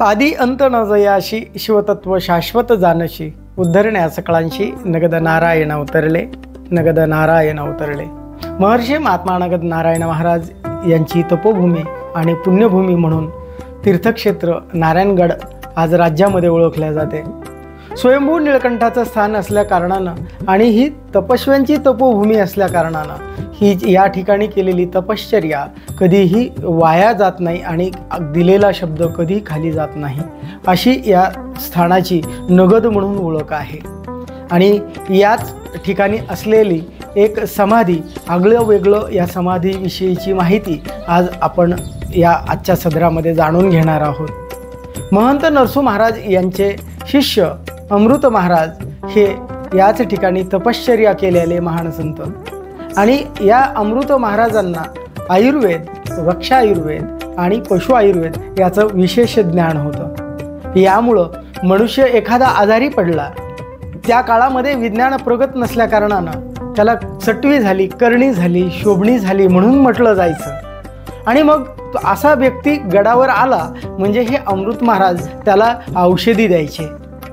आदि अंत न जयाशी शिवतत्व शाश्वत जानशी उद्धरण्या सकळांशी नगद नारायण अवतरले, नगद नारायण अवतरले। महर्षी महात्मा नगद नारायण महाराज यांची तपोभूमी आणि पुण्यभूमी म्हणून तीर्थक्षेत्र नारायणगड आज राज्यामध्ये ओळखले जाते। स्वयंभू निळकंठाचं स्थान असल्या कारणानं आणि ही तपस्व्यांची तपोभूमी असल्या कारणानं ही या ठिकाणी केलेली तपश्चर्या कधीही वाया जात नाही आणि दिलेला शब्द कधी खाली जात नाही, अशी या स्थानाची नगद म्हणून ओळख आहे। आणि याच ठिकाणी असलेली एक समाधी, आगळं वेगळं या समाधीविषयीची माहिती आज आपण या आजच्या सदरामध्ये जाणून घेणार आहोत। महंत नरसू महाराज यांचे शिष्य अमृत महाराज हे याच ठिकाणी तपश्चर्या केलेले महान संत आणि या अमृत महाराजांना आयुर्वेद, वृक्ष आयुर्वेद आणि पशु आयुर्वेद याचं विशेष ज्ञान होतं। यामुळं मनुष्य एखादा आजारी पडला, त्या काळामध्ये विज्ञान प्रगत नसल्या कारणानं त्याला चटवी झाली, करणी झाली, शोभणी झाली म्हणून म्हटलं जायचं। आणि मग असा व्यक्ती गडावर आला म्हणजे हे अमृत महाराज त्याला औषधी द्यायचे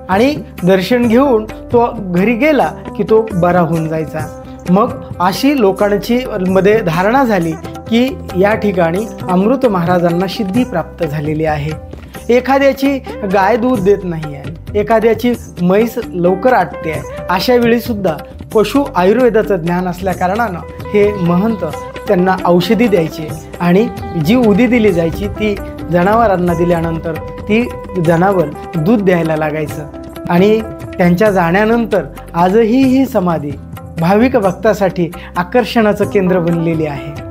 आणि दर्शन घेऊन तो घरी गेला की तो बरा होऊन जायचा। मग अशी लोकांची मध्ये धारणा झाली की या ठिकाणी अमृत महाराजांना सिद्धी प्राप्त झालेली आहे। एखाद्याची गाय दूध देत नाही आहे, एखाद्याची म्हैस लवकर आटते आहे, अशा वेळी सुद्धा पशु आयुर्वेदाचं ज्ञान असल्या कारणानं हे महंत त्यांना औषधी द्यायचे आणि जी उदी दिली जायची ती जनावरांना दिल्यानंतर ती जनावर दूध द्यायला लागायचं। आणि त्यांच्या जाण्यानंतर आजही ही समाधी भाविक भक्तासाठी आकर्षणाचं केंद्र बनलेली आहे।